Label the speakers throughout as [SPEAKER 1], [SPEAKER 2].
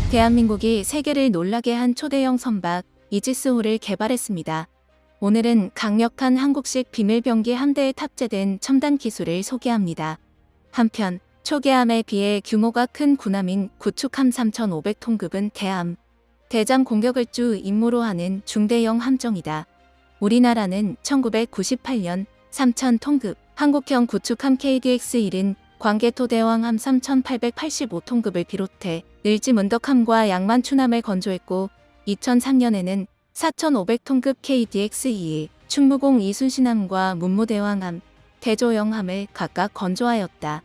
[SPEAKER 1] 대한민국이 세계를 놀라게 한 초대형 선박 이지스호를 개발했습니다. 오늘은 강력한 한국식 비밀병기 함대에 탑재된 첨단 기술을 소개합니다. 한편 초계함에 비해 규모가 큰 군함인 구축함 3,500톤급은 대함, 대잠 공격을 주 임무로 하는 중대형 함정이다. 우리나라는 1998년 3,000톤급 한국형 구축함 KDX-1은 광개토대왕함 3,885톤급을 비롯해 을지문덕함과 양만추남을 건조했고 2003년에는 4,500톤급 KDX-2, 충무공 이순신함과 문무대왕함, 대조영함을 각각 건조하였다.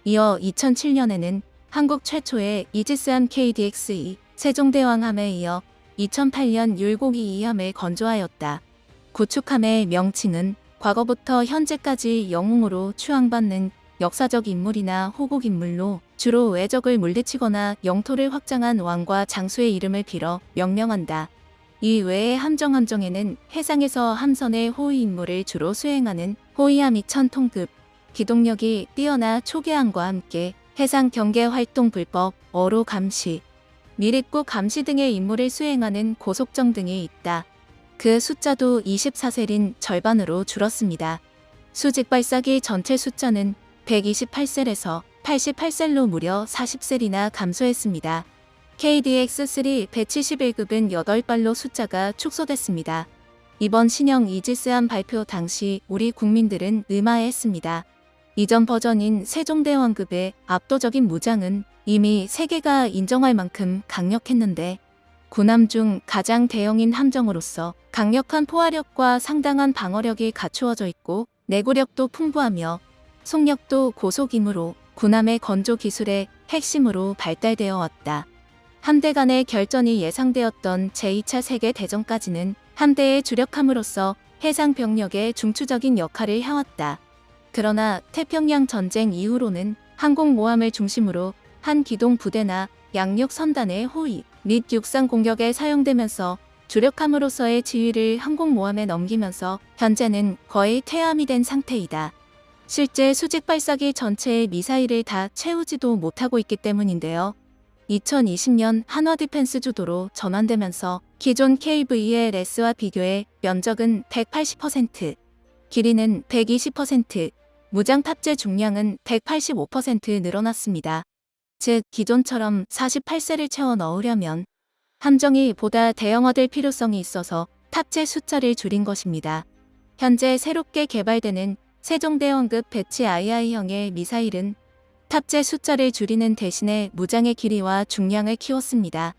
[SPEAKER 1] 이어 2007년에는 한국 최초의 이지스함 KDX-2, 세종대왕함에 이어 2008년 율곡22함을 건조하였다. 구축함의 명칭은 과거부터 현재까지 영웅으로 추앙받는 역사적 인물이나 호국 인물로 주로 외적을 물리치거나 영토를 확장한 왕과 장수의 이름을 빌어 명명한다. 이 외에 함정에는 해상에서 함선의 호위 임무를 주로 수행하는 호위함 2,000톤급, 기동력이 뛰어나 초계함과 함께 해상 경계 활동 불법, 어로 감시, 미립국 감시 등의 임무를 수행하는 고속정 등이 있다. 그 숫자도 24셀인 절반으로 줄었습니다. 수직 발사기 전체 숫자는 128셀에서 88셀로 무려 40셀이나 감소했습니다. KDX-3 171급은 8발로 숫자가 축소됐습니다. 이번 신형 이지스함 발표 당시 우리 국민들은 의아해했습니다. 이전 버전인 세종대왕급의 압도적인 무장은 이미 세계가 인정할 만큼 강력했는데 군함 중 가장 대형인 함정으로서 강력한 포화력과 상당한 방어력이 갖추어져 있고 내구력도 풍부하며 속력도 고속이므로 군함의 건조 기술의 핵심으로 발달되어 왔다. 함대 간의 결전이 예상되었던 제2차 세계대전까지는 함대의 주력함으로써 해상 병력의 중추적인 역할을 해왔다. 그러나 태평양 전쟁 이후로는 항공모함을 중심으로 한 기동 부대나 양육 선단의 호위 및 육상 공격에 사용되면서 주력함으로서의 지위를 항공모함에 넘기면서 현재는 거의 퇴함이 된 상태이다. 실제 수직 발사기 전체의 미사일을 다 채우지도 못하고 있기 때문인데요. 2020년 한화 디펜스 주도로 전환되면서 기존 KVLS와 비교해 면적은 180%, 길이는 120%, 무장 탑재 중량은 185% 늘어났습니다. 즉 기존처럼 48셀을 채워 넣으려면 함정이 보다 대형화될 필요성이 있어서 탑재 숫자를 줄인 것입니다. 현재 새롭게 개발되는 세종대왕급 배치 II형의 미사일은 탑재 숫자를 줄이는 대신에 무장의 길이와 중량을 키웠습니다.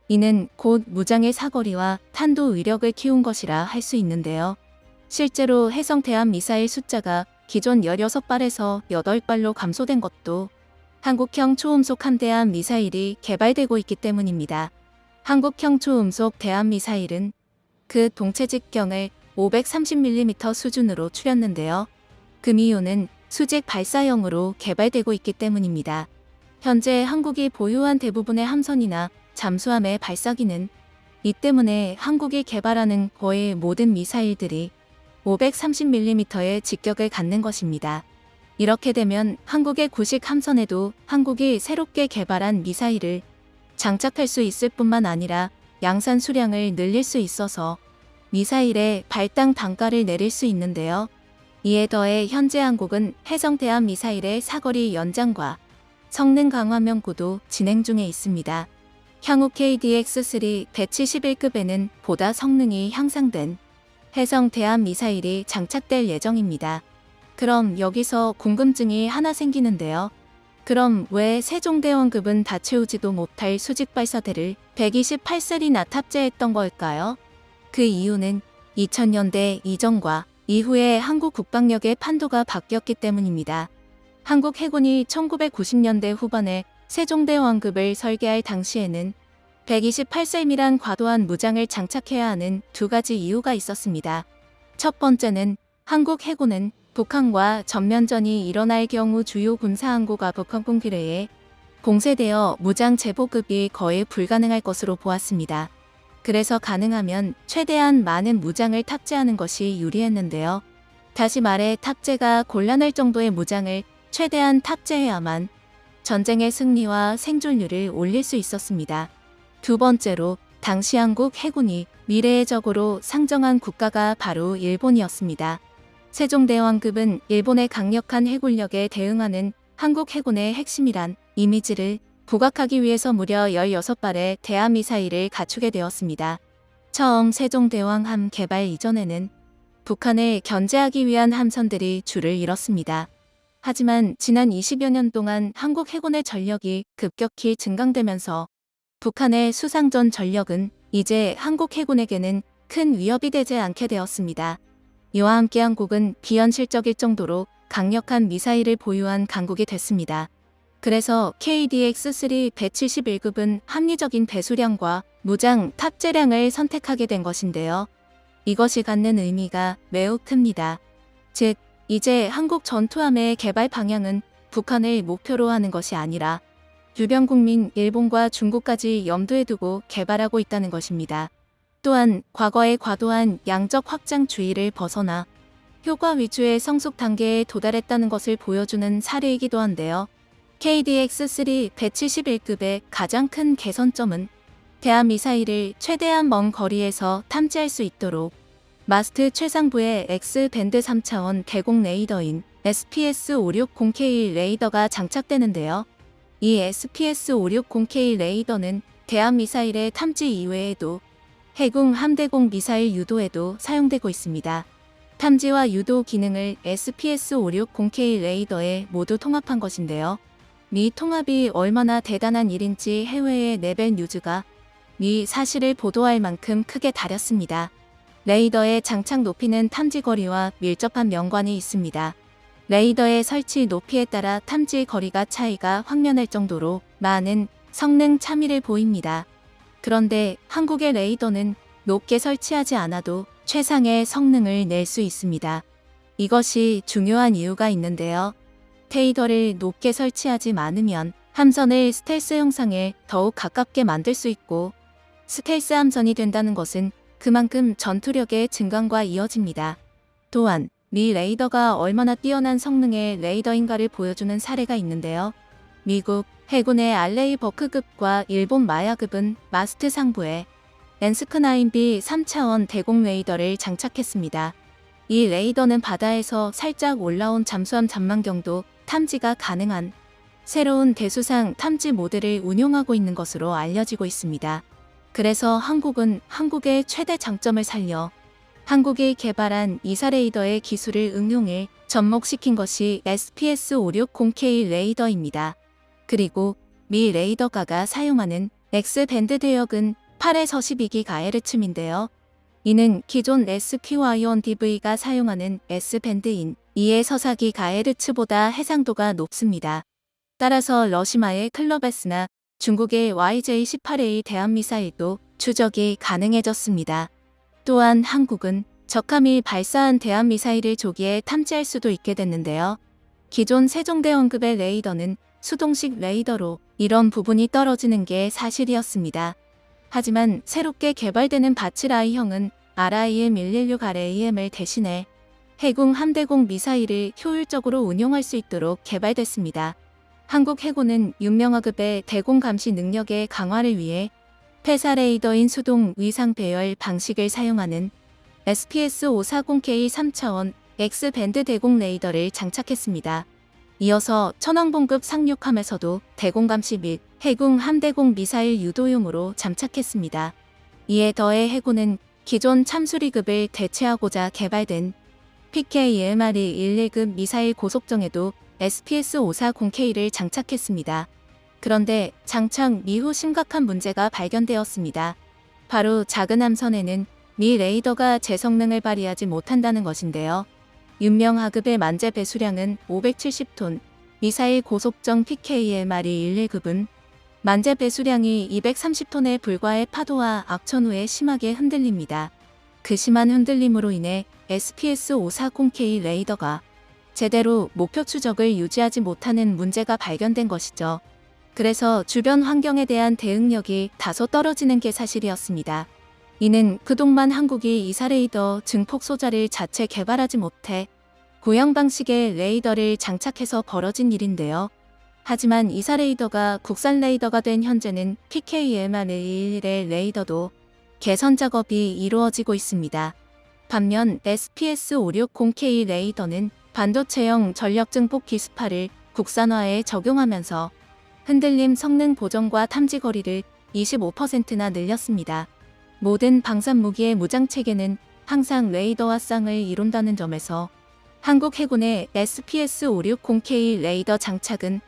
[SPEAKER 1] 이는 곧 무장의 사거리와 탄도 위력을 키운 것이라 할 수 있는데요. 실제로 해성 대함 미사일 숫자가 기존 16발에서 8발로 감소된 것도 한국형 초음속 함대함 미사일이 개발되고 있기 때문입니다. 한국형 초음속 대함 미사일은 그 동체 직경을 530mm 수준으로 추렸는데요. 그 이유는 수직 발사형으로 개발되고 있기 때문입니다. 현재 한국이 보유한 대부분의 함선이나 잠수함의 발사기는 이 때문에 한국이 개발하는 거의 모든 미사일들이 530mm의 직격을 갖는 것입니다. 이렇게 되면 한국의 구식 함선에도 한국이 새롭게 개발한 미사일을 장착할 수 있을 뿐만 아니라 양산 수량을 늘릴 수 있어서 미사일의 발당 단가를 내릴 수 있는데요. 이에 더해 현재 한국은 해성 대함 미사일의 사거리 연장과 성능 강화 연구도 진행 중에 있습니다. 향후 KDX-3 171급에는 보다 성능이 향상된 해성 대함 미사일이 장착될 예정입니다. 그럼 여기서 궁금증이 하나 생기는데요. 그럼 왜 세종대왕급은 다 채우지도 못할 수직 발사대를 128셀이나 탑재했던 걸까요? 그 이유는 2000년대 이전과 이후에 한국 국방력의 판도가 바뀌었기 때문입니다. 한국 해군이 1990년대 후반에 세종대왕급을 설계할 당시에는 128셀이란 과도한 무장을 장착해야 하는 두 가지 이유가 있었습니다. 첫 번째는 한국 해군은 북한과 전면전이 일어날 경우 주요 군사항구가 북한공기뢰에 공세되어 무장 재보급이 거의 불가능할 것으로 보았습니다. 그래서 가능하면 최대한 많은 무장을 탑재하는 것이 유리했는데요. 다시 말해 탑재가 곤란할 정도의 무장을 최대한 탑재해야만 전쟁의 승리와 생존율을 올릴 수 있었습니다. 두 번째로 당시 한국 해군이 미래의 적으로 상정한 국가가 바로 일본이었습니다. 세종대왕급은 일본의 강력한 해군력에 대응하는 한국 해군의 핵심이란 이미지를 부각하기 위해서 무려 16발의 대함미사일을 갖추게 되었습니다. 처음 세종대왕함 개발 이전에는 북한을 견제하기 위한 함선들이 줄을 이뤘습니다. 하지만 지난 20여 년 동안 한국 해군의 전력이 급격히 증강되면서 북한의 수상전 전력은 이제 한국 해군에게는 큰 위협이 되지 않게 되었습니다. 이와 함께 한국은 비현실적일 정도로 강력한 미사일을 보유한 강국이 됐습니다. 그래서 KDX-3 171급은 합리적인 배수량과 무장 탑재량을 선택하게 된 것인데요. 이것이 갖는 의미가 매우 큽니다. 즉, 이제 한국 전투함의 개발 방향은 북한을 목표로 하는 것이 아니라 주변 국민 일본과 중국까지 염두에 두고 개발하고 있다는 것입니다. 또한 과거의 과도한 양적 확장주의를 벗어나 효과 위주의 성숙 단계에 도달했다는 것을 보여주는 사례이기도 한데요. KDX-3 171급의 가장 큰 개선점은 대함미사일을 최대한 먼 거리에서 탐지할 수 있도록 마스트 최상부에 X밴드 3차원 대공 레이더인 SPS-560K 레이더가 장착되는데요. 이 SPS-560K 레이더는 대함미사일의 탐지 이외에도 해군 함대공 미사일 유도에도 사용되고 있습니다. 탐지와 유도 기능을 SPS-560K 레이더에 모두 통합한 것인데요. 미 통합이 얼마나 대단한 일인지 해외의 레벨 뉴즈가 미 사실을 보도할 만큼 크게 다뤘습니다. 레이더의 장착 높이는 탐지 거리와 밀접한 연관이 있습니다. 레이더의 설치 높이에 따라 탐지 거리가 차이가 확연할 정도로 많은 성능 차이를 보입니다. 그런데 한국의 레이더는 높게 설치하지 않아도 최상의 성능을 낼 수 있습니다. 이것이 중요한 이유가 있는데요. 테이더를 높게 설치하지 않으면 함선을 스텔스 형상에 더욱 가깝게 만들 수 있고, 스텔스 함선이 된다는 것은 그만큼 전투력의 증강과 이어집니다. 또한 미 레이더가 얼마나 뛰어난 성능의 레이더인가를 보여주는 사례가 있는데요. 미국 해군의 알레이 버크급과 일본 마야급은 마스트 상부에 랜스크9B 3차원 대공 레이더를 장착했습니다. 이 레이더는 바다에서 살짝 올라온 잠수함 전망경도 탐지가 가능한 새로운 대수상 탐지 모델을 운용하고 있는 것으로 알려지고 있습니다. 그래서 한국은 한국의 최대 장점을 살려 한국이 개발한 이사 레이더의 기술을 응용해 접목시킨 것이 SPS-560K 레이더입니다. 그리고 미 레이더가가 사용하는 X밴드 대역은 8에서 12GHz인데요. 이는 기존 SPY1DV가 사용하는 S밴드인 2에서 4GHz보다 해상도가 높습니다. 따라서 러시아의 클럽S나 중국의 YJ-18A 대함미사일도 추적이 가능해졌습니다. 또한 한국은 적함이 발사한 대함미사일을 조기에 탐지할 수도 있게 됐는데요. 기존 세종대왕급의 레이더는 수동식 레이더로 이런 부분이 떨어지는 게 사실이었습니다. 하지만 새롭게 개발되는 바치라이형은 RIM-116RAM을 대신해 해군 함대공 미사일을 효율적으로 운용할 수 있도록 개발됐습니다. 한국 해군은 윤명하급의 대공 감시 능력의 강화를 위해 폐사 레이더인 수동 위상 배열 방식을 사용하는 SPS-540K 3차원 X밴드 대공 레이더를 장착했습니다. 이어서 천왕봉급 상륙함에서도 대공 감시 및 해군 함대공 미사일 유도용으로 장착했습니다. 이에 더해 해군은 기존 참수리급을 대체하고자 개발된 PKMRE-11급 미사일 고속정에도 SPS-540K를 장착했습니다. 그런데 장착 이후 심각한 문제가 발견되었습니다. 바로 작은 함선에는 미 레이더가 제 성능을 발휘하지 못한다는 것인데요. 윤명하급의 만재 배수량은 570톤, 미사일 고속정 PKMRE-11급은 만재 배수량이 230톤에 불과해 파도와 악천 후에 심하게 흔들립니다. 그 심한 흔들림으로 인해 SPS-540K 레이더가 제대로 목표 추적을 유지하지 못하는 문제가 발견된 것이죠. 그래서 주변 환경에 대한 대응력이 다소 떨어지는 게 사실이었습니다. 이는 그동안 한국이 이사 레이더 증폭 소자를 자체 개발하지 못해 고형 방식의 레이더를 장착해서 벌어진 일인데요. 하지만 이사 레이더가 국산 레이더가 된 현재는 PKM-111의 레이더도 개선 작업이 이루어지고 있습니다. 반면 SPS560K 레이더는 반도체형 전력 증폭 기습화를 국산화에 적용하면서 흔들림 성능 보정과 탐지 거리를 25%나 늘렸습니다. 모든 방산 무기의 무장 체계는 항상 레이더와 쌍을 이룬다는 점에서 한국 해군의 SPS560K 레이더 장착은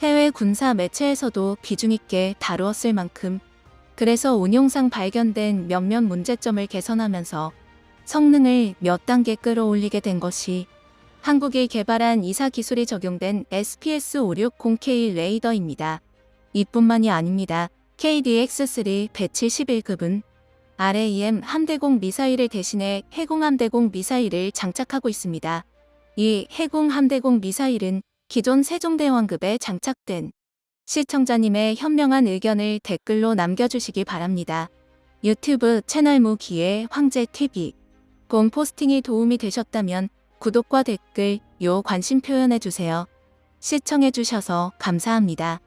[SPEAKER 1] 해외 군사 매체에서도 비중 있게 다루었을 만큼 그래서 운용상 발견된 몇몇 문제점을 개선하면서 성능을 몇 단계 끌어올리게 된 것이 한국이 개발한 이사 기술이 적용된 SPS560K 레이더입니다. 이뿐만이 아닙니다. KDX-3 171급은 RAM 함대공 미사일을 대신해 해공 함대공 미사일을 장착하고 있습니다. 이 해공 함대공 미사일은 기존 세종대왕급에 장착된 시청자님의 현명한 의견을 댓글로 남겨주시기 바랍니다. 유튜브 채널 무기의 황제TV 본 포스팅이 도움이 되셨다면 구독과 댓글, 관심 표현해주세요. 시청해주셔서 감사합니다.